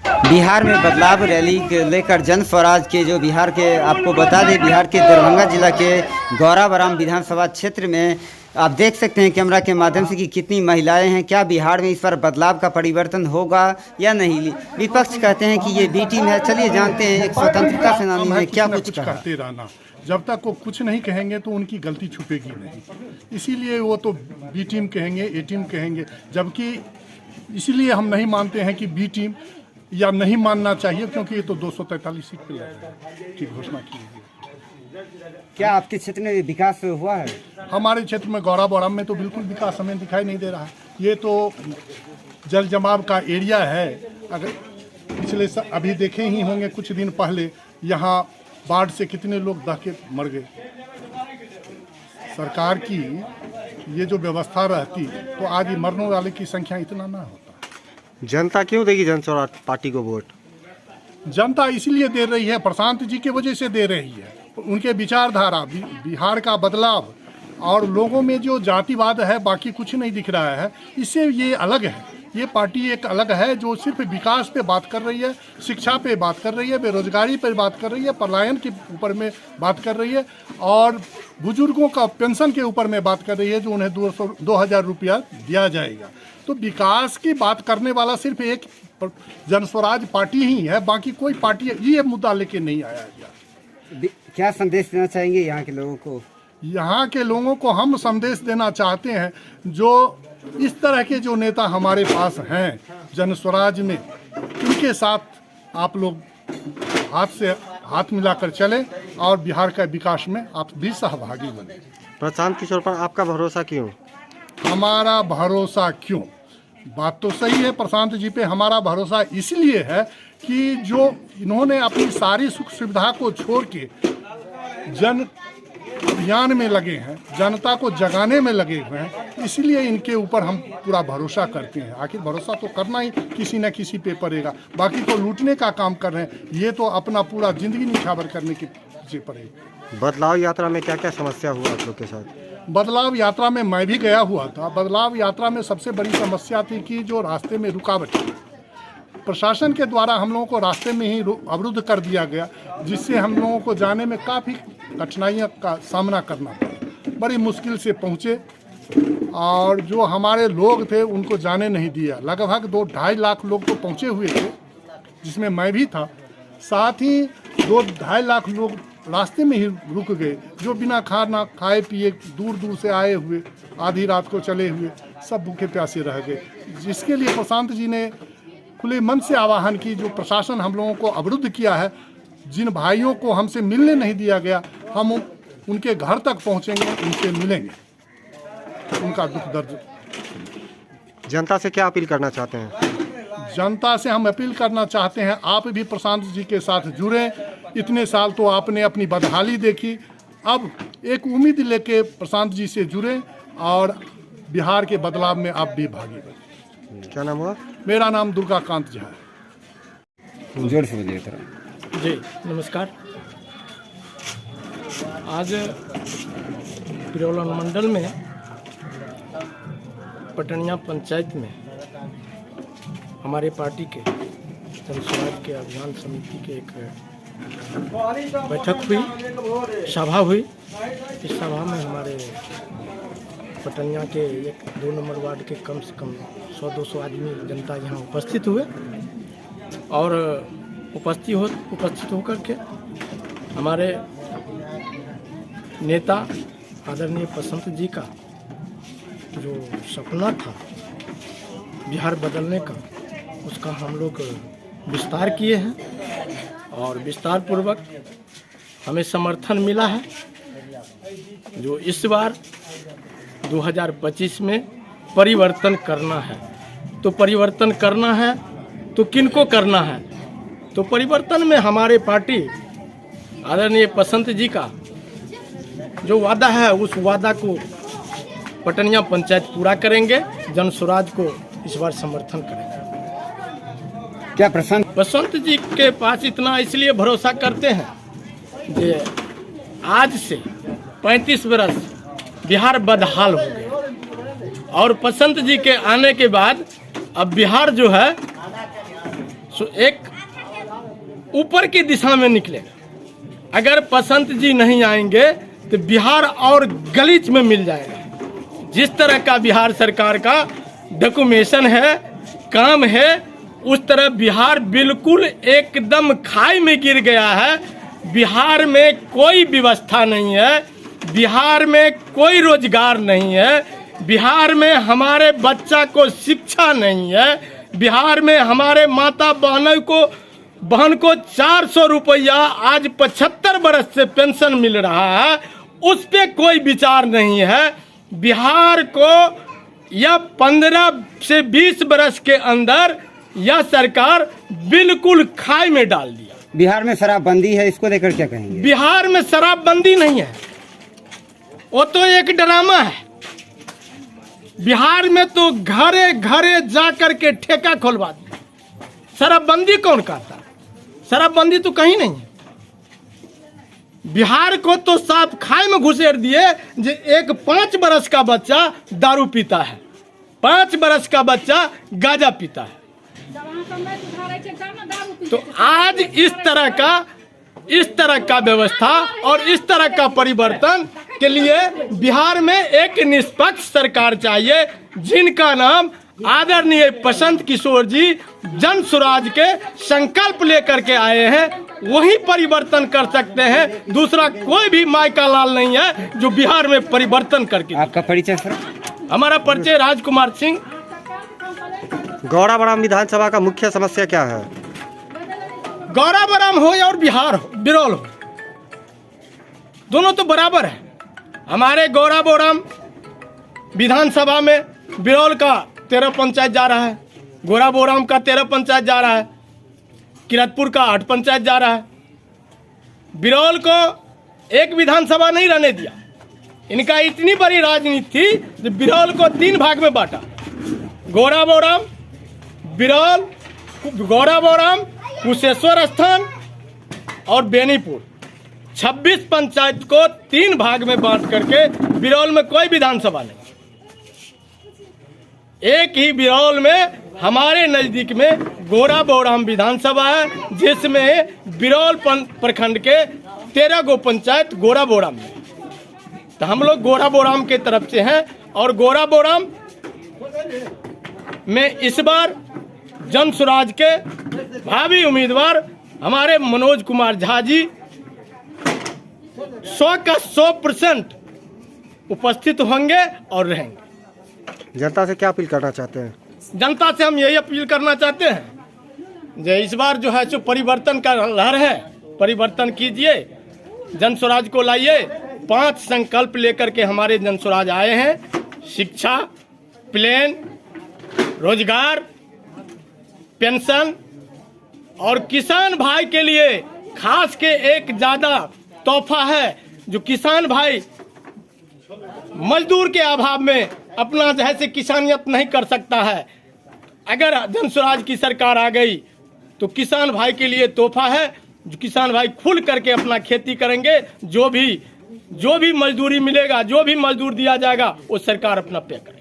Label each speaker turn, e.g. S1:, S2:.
S1: बिहार में बदलाव रैली के लेकर जन स्वराज के जो बिहार के आपको बता दें, बिहार के दरभंगा जिला के गौराबराम विधानसभा क्षेत्र में आप देख सकते हैं कैमरा के माध्यम से कि कितनी महिलाएं हैं। क्या बिहार में इस बार बदलाव का परिवर्तन होगा या नहीं? विपक्ष कहते हैं कि ये बी टीम है। चलिए जानते हैं एक स्वतंत्रता सेनानी ने क्या कुछ कहा।
S2: करते रहना, जब तक वो कुछ नहीं कहेंगे तो उनकी गलती छुपेगी नहीं, इसीलिए वो तो बी टीम कहेंगे, ए टीम कहेंगे। जबकि इसीलिए हम नहीं मानते हैं कि बी टीम, या नहीं मानना चाहिए, क्योंकि ये तो 243 सीट पे की घोषणा की गई।
S1: क्या आपके क्षेत्र में विकास हुआ है?
S2: हमारे क्षेत्र में गौराबौड़म में तो बिल्कुल विकास हमें दिखाई नहीं दे रहा है। ये तो जल जमाव का एरिया है। अगर अभी देखे ही होंगे कुछ दिन पहले यहाँ बाढ़ से कितने लोग दह के मर गए। सरकार की ये जो व्यवस्था रहती तो आज ये मरने वाले की संख्या इतना ना होता।
S3: जनता क्यों देगी जन स्वराज पार्टी को वोट?
S2: जनता इसलिए दे रही है, प्रशांत जी की वजह से दे रही है। उनके विचारधारा, बिहार का बदलाव और लोगों में जो जातिवाद है, बाकी कुछ नहीं दिख रहा है। इससे ये अलग है, ये पार्टी एक अलग है जो सिर्फ विकास पे बात कर रही है, शिक्षा पे बात कर रही है, बेरोजगारी पे बात कर रही है, पलायन के ऊपर में बात कर रही है और बुजुर्गों का पेंशन के ऊपर में बात कर रही है, जो उन्हें 2000 रुपया दिया जाएगा। तो विकास की बात करने वाला सिर्फ एक जनस्वराज पार्टी ही है, बाकी कोई पार्टी ये मुद्दा लेके नहीं आया है।
S1: क्या संदेश देना चाहेंगे यहाँ के लोगों को?
S2: यहाँ के लोगों को हम संदेश देना चाहते हैं, जो इस तरह के जो नेता हमारे पास हैं जनस्वराज में, उनके साथ आप लोग हाथ से हाथ मिलाकर चलें और बिहार का विकास में आप भी सहभागी बने।
S3: प्रशांत किशोर पर आपका भरोसा क्यों?
S2: हमारा भरोसा क्यों? बात तो सही है, प्रशांत जी पे हमारा भरोसा इसलिए है कि जो इन्होंने अपनी सारी सुख सुविधा को छोड़ के जन अभियान में लगे हैं, जनता को जगाने में लगे हुए हैं, इसलिए इनके ऊपर हम पूरा भरोसा करते हैं। आखिर भरोसा तो करना ही किसी न किसी पे पड़ेगा, बाकी तो लूटने का काम कर रहे हैं, ये तो अपना पूरा जिंदगी निछावर करने के पीछे पड़ेगा।
S3: बदलाव यात्रा में क्या क्या समस्या हुआ आप लोग के साथ?
S2: बदलाव यात्रा में मैं भी गया हुआ था। बदलाव यात्रा में सबसे बड़ी समस्या थी कि जो रास्ते में रुकावट, प्रशासन के द्वारा हम लोगों को रास्ते में ही अवरुद्ध कर दिया गया, जिससे हम लोगों को जाने में काफ़ी कठिनाइयों का सामना करना पड़ा। बड़ी मुश्किल से पहुँचे और जो हमारे लोग थे उनको जाने नहीं दिया। लगभग 2-2.5 लाख लोग तो पहुँचे हुए थे, जिसमें मैं भी था। साथ ही 2-2.5 लाख लोग रास्ते में ही रुक गए, जो बिना खाना खाए पिए दूर दूर से आए हुए, आधी रात को चले हुए, सब भूखे प्यासे रह गए। जिसके लिए प्रशांत जी ने खुले मन से आह्वान की, जो प्रशासन हम लोगों को अवरुद्ध किया है, जिन भाइयों को हमसे मिलने नहीं दिया गया, हम उनके घर तक पहुंचेंगे, उनसे मिलेंगे, उनका दुख दर्द।
S3: जनता से क्या अपील करना चाहते हैं?
S2: जनता से हम अपील करना चाहते हैं, आप भी प्रशांत जी के साथ जुड़ें। इतने साल तो आपने अपनी बदहाली देखी, अब एक उम्मीद लेके प्रशांत जी से जुड़ें और बिहार के बदलाव में आप भी भागी बने।
S3: क्या नाम हुआ?
S2: मेरा नाम दुर्गाकांत झा है।
S1: जोर से बोलिए थोड़ा।
S4: जी नमस्कार। आज पिरौलन मंडल में पटनिया पंचायत में हमारे पार्टी के जनस्वराज के अभियान समिति के एक बैठक हुई, सभा हुई। इस सभा में हमारे पटनिया के 1-2 नंबर वार्ड के कम से कम 100-200 आदमी जनता यहाँ उपस्थित हुए और उपस्थित होकर के हमारे नेता आदरणीय प्रशांत जी का जो सपना था बिहार बदलने का, उसका हम लोग विस्तार किए हैं और विस्तार पूर्वक हमें समर्थन मिला है। जो इस बार 2025 में परिवर्तन करना है, तो परिवर्तन करना है तो किनको करना है? तो परिवर्तन में हमारे पार्टी आदरणीय प्रशांत जी का जो वादा है, उस वादा को पटनिया पंचायत पूरा करेंगे। जनस्वराज को इस बार समर्थन करेंगे।
S1: क्या प्रशांत
S4: जी के पास इतना इसलिए भरोसा करते हैं कि आज से 35 बरस बिहार बदहाल हो गया और प्रशांत जी के आने के बाद अब बिहार जो है सो एक ऊपर की दिशा में निकलेगा। अगर बसंत जी नहीं आएंगे तो बिहार और गलीच में मिल जाएगा। जिस तरह का बिहार सरकार का डॉक्यूमेंटेशन है, काम है, उस तरह बिहार बिल्कुल एकदम खाई में गिर गया है। बिहार में कोई व्यवस्था नहीं है, बिहार में कोई रोजगार नहीं है, बिहार में हमारे बच्चा को शिक्षा नहीं है, बिहार में हमारे माता बहन को 400 रुपया आज 75 बरस से पेंशन मिल रहा है, उस पे कोई विचार नहीं है। बिहार को यह 15 से 20 बरस के अंदर यह सरकार बिल्कुल खाई में डाल दिया।
S1: बिहार में शराबबंदी है, इसको लेकर क्या कहेंगे?
S4: बिहार में शराबबंदी नहीं है, वो तो एक ड्रामा है। बिहार में तो घरे घरे जा करके ठेका खोलवा दिया। शराबबंदी कौन करता है? शराबबंदी तो कहीं नहीं है। बिहार को तो साफ खाई में घुसेड़ दिए। जो एक 5 बरस का बच्चा दारू पीता है, 5 बरस का बच्चा गांजा पीता है। तो आज इस तरह का व्यवस्था और इस तरह का परिवर्तन के लिए बिहार में एक निष्पक्ष सरकार चाहिए, जिनका नाम आदरणीय बसंत किशोर जी जन स्वराज के संकल्प लेकर के आए हैं। वही परिवर्तन कर सकते हैं। दूसरा कोई भी मायका लाल नहीं है जो बिहार में परिवर्तन करके।
S1: आपका परिचय सर?
S4: हमारा परिचय राजकुमार सिंह।
S3: गौराबराम विधानसभा का मुख्य समस्या क्या है?
S4: गौराबराम हो या और बिहार हो, बिरौल हो, दोनों तो बराबर है। हमारे गौराबोराम विधानसभा में बिरौल का 13 पंचायत जा रहा है, गौराबोराम का 13 पंचायत जा रहा है, किरतपुर का 8 पंचायत जा रहा है। बिरौल को एक विधानसभा नहीं रहने दिया। इनका इतनी बड़ी राजनीति थी कि बिरौल को 3 भाग में बांटा। गौराबोराम, बिरौल, गौराबोराम, कुशेश्वर स्थान और बेनीपुर, 26 पंचायत को 3 भाग में बांट करके बिरौल में कोई विधानसभा नहीं। एक ही बिरौल में हमारे नजदीक में गौराबोराम विधानसभा है, जिसमें बिरौल प्रखंड के 13 गो पंचायत गौराबोराम में। तो हम लोग गौराबोराम के तरफ से हैं और गौराबोराम में इस बार जन स्वराज के भावी उम्मीदवार हमारे मनोज कुमार झा जी 100 का 100% उपस्थित होंगे और रहेंगे।
S3: जनता से क्या अपील करना चाहते हैं?
S4: जनता से हम यही अपील करना चाहते हैं जो इस बार जो है सो परिवर्तन का लहर है, परिवर्तन कीजिए, जन स्वराज को लाइए। 5 संकल्प लेकर के हमारे जन स्वराज आए हैं: शिक्षा, प्लेन, रोजगार, पेंशन और किसान भाई के लिए खास के एक ज़्यादा तोहफा है जो किसान भाई मजदूर के अभाव में अपना जैसे किसानियत नहीं कर सकता है। अगर जन स्वराज की सरकार आ गई तो किसान भाई के लिए तोहफा है जो किसान भाई खुल करके अपना खेती करेंगे। जो भी मजदूरी मिलेगा, जो भी मजदूर दिया जाएगा वो सरकार अपना पे करेगी।